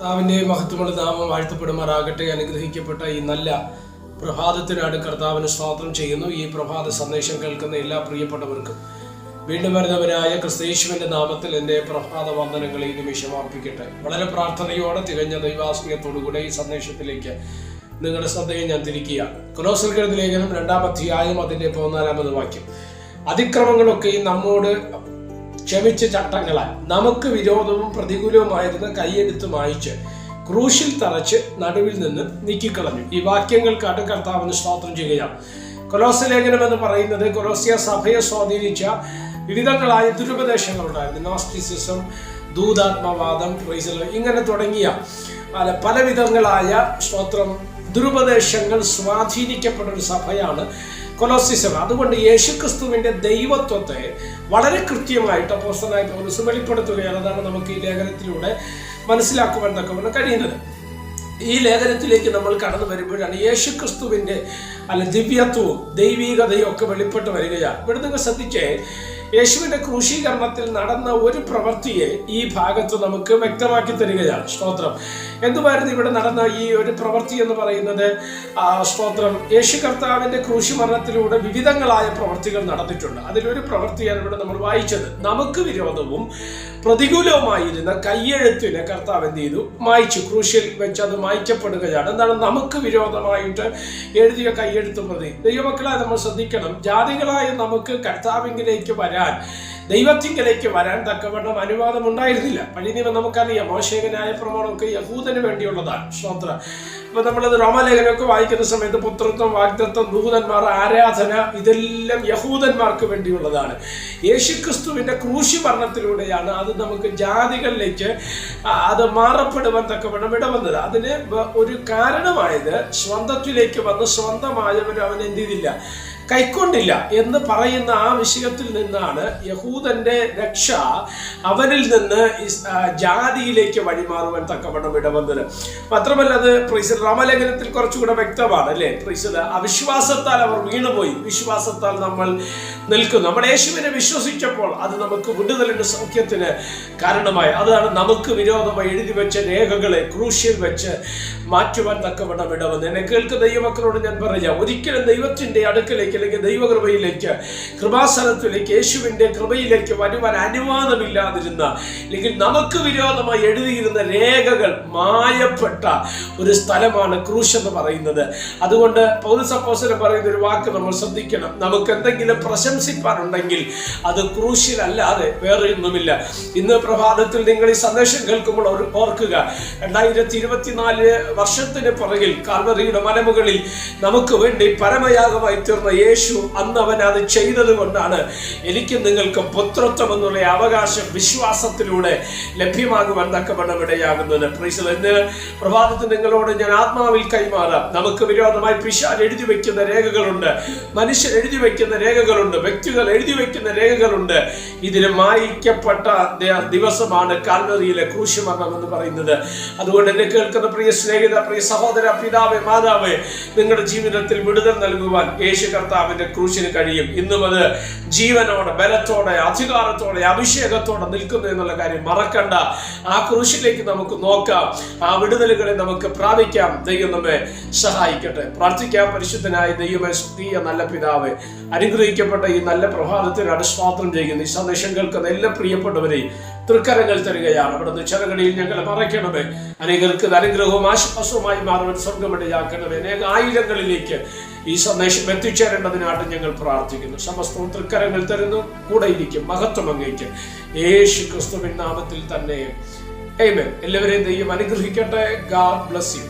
കർത്താവിൻ്റെ മഹത്വമുള്ള നാമം വാഴ്ത്തപ്പെടുമാറാകട്ടെ. അനുഗ്രഹിക്കപ്പെട്ട ഈ നല്ല പ്രഭാതത്തിനാണ് കർത്താവിന് സ്തോത്രം ചെയ്യുന്നു. ഈ പ്രഭാത സന്ദേശം കേൾക്കുന്ന എല്ലാ പ്രിയപ്പെട്ടവർക്കും വീണ്ടും വരുന്നവരായ ക്രിസ്തയേശുവിൻ്റെ നാമത്തിൽ എൻ്റെ പ്രഭാത വന്ദനങ്ങളെ ഈ നിമിഷം അർപ്പിക്കട്ടെ. വളരെ പ്രാർത്ഥനയോടെ തികഞ്ഞ ദൈവാശ്രയത്തോടുകൂടെ ഈ സന്ദേശത്തിലേക്ക് നിങ്ങളുടെ ശ്രദ്ധയെ ഞാൻ തിരിക്കുകയാണ്. കൊലോസ്യർക്കെഴുതിയ ലേഖനം 2-ാം അധ്യായം അതിൻ്റെ 14-ാമത് വാക്യം. അതിക്രമങ്ങളൊക്കെയും നമ്മോട് ക്ഷമിച്ച ചട്ടങ്ങളാൽ നമുക്ക് വിരോധവും പ്രതികൂലവുമായിരുന്ന കൈയെടുത്ത് മായിച്ച് ക്രൂശിൽ തറച്ച് നടുവിൽ നിന്ന് നീക്കിക്കളഞ്ഞു. ഈ വാക്യങ്ങൾക്കാട്ട് കർത്താവിന് സ്തോത്രം ചെയ്യുകയാണ്. കൊലോസ്യ ലേഖനം എന്ന് പറയുന്നത് കൊലോസ്യ സഭയെ സ്വാധീനിച്ച വിവിധങ്ങളായ ദുരുപദേശങ്ങളുണ്ടായിരുന്നു. നോസ്റ്റിസിസം, ദൂതാത്മവാദം, ഇങ്ങനെ തുടങ്ങിയ പല വിധങ്ങളായ ദുരുപദേശങ്ങൾ സ്വാധീനിക്കപ്പെട്ട ഒരു സഭയാണ് കൊലോസ്യ സഭ. അതുകൊണ്ട് യേശുക്രിസ്തുവിന്റെ ദൈവത്വത്തെ വളരെ കൃത്യമായിട്ട് അപ്പോസ്തലനായ പൗലോസ് വെളിപ്പെടുത്തുകയാണ്. അതാണ് നമുക്ക് ഈ ലേഖനത്തിലൂടെ മനസ്സിലാക്കുവാൻ തക്കവണ്ണം കഴിയുന്നത്. ഈ ലേഖനത്തിലേക്ക് നമ്മൾ കടന്നു വരുമ്പോഴാണ് യേശുക്രിസ്തുവിന്റെ ദിവ്യത്വവും ദൈവീകതയും ഒക്കെ വെളിപ്പെട്ട് വരികയാണ്. ഇവിടെ നിങ്ങൾ ശ്രദ്ധിച്ചേ, യേശുവിന്റെ ക്രൂശീകരണത്തിൽ നടന്ന ഒരു പ്രവൃത്തിയെ ഈ ഭാഗത്ത് നമുക്ക് വ്യക്തമാക്കി തരികയാണ്. സ്തോത്രം. എന്തുമായിരുന്നു ഇവിടെ നടന്ന ഈ ഒരു പ്രവൃത്തി എന്ന് പറയുന്നത്? സ്തോത്രം. യേശു കർത്താവിന്റെ ക്രൂശിമരണത്തിലൂടെ വിവിധങ്ങളായ പ്രവൃത്തികൾ നടന്നിട്ടുണ്ട്. അതിലൊരു പ്രവൃത്തിയാണ് ഇവിടെ നമ്മൾ വായിച്ചത്. നമുക്ക് വിരോധവും പ്രതികൂലവുമായിരുന്ന കയ്യെഴുത്തിനെ കർത്താവ് എന്ത് ചെയ്തു? മായ്ച്ചു. ക്രൂശിൽ വെച്ച് അത് മായ്ക്കപ്പെടുകയാണ്. എന്താണ് നമുക്ക് വിരോധമായിട്ട് എഴുതിയ കയ്യെഴുത്ത് പ്രതി? ദൈവമക്കളായി നമ്മൾ ശ്രദ്ധിക്കണം. ജാതികളായ നമുക്ക് കർത്താവിലേക്ക് വരാൻ, ദൈവത്തിങ്കലേക്ക് വരാൻ തക്കവണ്ണം അനുവാദം ഉണ്ടായിരുന്നില്ല. പഴയ നിയമം നമുക്കറിയാം. മോശേകനായ പ്രമാണമൊക്കെ യഹൂദന് വേണ്ടിയുള്ളതാണ്. സ്തോത്രം. ഇപ്പൊ നമ്മളത് റോമാലേഖനമൊക്കെ വായിക്കുന്ന സമയത്ത് പുത്രത്വം, വാഗ്ദത്തം, ദൂതന്മാർ, ആരാധന, ഇതെല്ലാം യഹൂദന്മാർക്ക് വേണ്ടിയുള്ളതാണ്. യേശുക്രിസ്തുവിന്റെ ക്രൂശിമരണത്തിലൂടെയാണ് അത് നമുക്ക് ജാതികളിലേക്ക് അത് മാറപ്പെടുവാൻ തക്കവണ്ണം ഇടവന്നത്. അതിന് ഒരു കാരണമായത് സ്വന്തത്തിലേക്ക് വന്ന് സ്വന്തമായവർ അവൻ എന്ത് ചെയ്തില്ല, കൈക്കൊണ്ടില്ല എന്ന് പറയുന്ന ആ വിഷയത്തിൽ നിന്നാണ് യഹൂദന്റെ രക്ഷ അവനിൽ നിന്ന് ജാതിയിലേക്ക് വഴിമാറുവാൻ തക്കവണ്ണം ഇടവന്നത്. മാത്രമല്ല അത് റോമാലേഖനത്തിൽ കുറച്ചുകൂടെ വ്യക്തമാണ് അല്ലേ? അവിശ്വാസത്താൽ അവർ വീണുപോയി, വിശ്വാസത്താൽ നമ്മൾ നിൽക്കുന്നു. നമ്മൾ യേശുവിനെ വിശ്വസിച്ചപ്പോൾ അത് നമുക്ക് വിടുതലിന്റെ സൗഖ്യത്തിന് കാരണമായി. അതാണ് നമുക്ക് വിരോധമായി എഴുതി വെച്ച രേഖകളെ ക്രൂശിൽ വെച്ച് മാറ്റുവാൻ തക്കവണ്ണം ഇടവന്ന്. എന്നെ കേൾക്കുന്ന ദൈവമക്കളോട് ഞാൻ പറയാം, ഒരിക്കലും ദൈവത്തിന്റെ അടുക്കലേക്ക് അല്ലെങ്കിൽ ദൈവകൃപയിലേക്ക്, കൃപാസനത്തിലേക്ക്, യേശുവിന്റെ കൃപയിലേക്ക് വരുവാൻ അനുവാദമില്ലാതിരുന്ന അല്ലെങ്കിൽ നമുക്ക് വിരോധമായി എഴുതിയിരുന്ന രേഖകൾ മായപ്പെട്ട ഒരു സ്ഥലമാണ് ക്രൂശ് എന്ന് പറയുന്നത്. അതുകൊണ്ട് പൗലോസ് അപ്പോസ്തലൻ പറയുന്ന ഒരു വാക്ക് നമ്മൾ ശ്രദ്ധിക്കണം. നമുക്ക് എന്തെങ്കിലും പ്രശംസിപ്പാനുണ്ടെങ്കിൽ അത് ക്രൂശിലല്ലാതെ വേറെ ഒന്നുമില്ല. ഇന്ന് പ്രഭാതത്തിൽ നിങ്ങൾ ഈ സന്ദേശം കേൾക്കുമ്പോൾ ഓർക്കുക, 2024 വർഷത്തിന് പുറകിൽ കാൽവറിയുടെ മലമുകളിൽ നമുക്ക് വേണ്ടി പരമയാഗമായി തീർന്ന യേശു അന്ന് അവൻ അത് ചെയ്തത് കൊണ്ടാണ് എനിക്ക് നിങ്ങൾക്ക് പുത്രത്വം എന്നുള്ള അവകാശം വിശ്വാസത്തിലൂടെ ലഭ്യമാകുവാൻ തക്കവണ്ണം ഇടയാകുന്നത്. ഇന്ന് പ്രഭാതത്തിൽ നിങ്ങളോട് ഞാൻ ആത്മാവിൽ കൈമാറാം. നമുക്ക് വിരോധമായി പിശാച് എഴുതി വെക്കുന്ന രേഖകളുണ്ട്, മനുഷ്യർ എഴുതി വെക്കുന്ന രേഖകളുണ്ട്, വ്യക്തികൾ എഴുതി വെക്കുന്ന രേഖകളുണ്ട്. ഇതിന് മായിക്കപ്പെട്ട ദിവസമാണ് കാൽവറിയിലെ ക്രൂശിമരണം എന്ന് പറയുന്നത്. അതുകൊണ്ട് എന്നെ കേൾക്കുന്ന പ്രിയ സ്നേഹിത, പ്രിയ സഹോദര, പിതാവേ, മാതാവേ, നിങ്ങളുടെ ജീവിതത്തിൽ വിടുതൽ നൽകുവാൻ യേശു കർത്താവിന്റെ ക്രൂശിന് കഴിയും. ഇന്നും അത് ജീവനോടെ, ബലത്തോടെ, അധികാരത്തോടെ, അഭിഷേകത്തോടെ നിൽക്കുന്നു എന്നുള്ള കാര്യം മറക്കണ്ട. ആ ക്രൂശിലേക്ക് നമുക്ക് നോക്കാം, ആ വിടുതലുകളെ നമുക്ക് പ്രാപിക്കാം. ദൈവം നമ്മെ സഹായിക്കട്ടെ. പ്രാർത്ഥിക്കാം. പരിശുദ്ധനായ ദൈവമേ, സ്തുതിയ നല്ല പിതാവേ, അനുഗ്രഹിക്കപ്പെട്ട ഈ നല്ല പ്രഭാതത്തിന് സ്തോത്രം ചെയ്യുന്നു. ഈ സന്ദേശം കേൾക്കുന്ന എല്ലാ പ്രിയപ്പെട്ടവരെയും തൃക്കരങ്ങൾ തരികയാണ്. അവിടുന്ന് ചെറുകടിയിൽ ഞങ്ങളെ മറയ്ക്കണമേ. അനേകർക്ക് അനുഗ്രഹവും ആശ്വാസവുമായി മാറുവാൻ സ്വർഗമിടയാക്കണമേ. അനേക ആയിരങ്ങളിലേക്ക് ഈ സന്ദേശം എത്തിച്ചേരേണ്ടതിനായിട്ട് ഞങ്ങൾ പ്രാർത്ഥിക്കുന്നു. സമസ്തവും തൃക്കരങ്ങൾ തരുന്നു. കൂടെ ഇരിക്കും. മഹത്വം അങ്ങേക്ക് യേശു ക്രിസ്തുവിൻ നാമത്തിൽ തന്നെ. ആമേൻ. എല്ലാവരെയും ദൈവം അനുഗ്രഹിക്കട്ടെ. God bless you.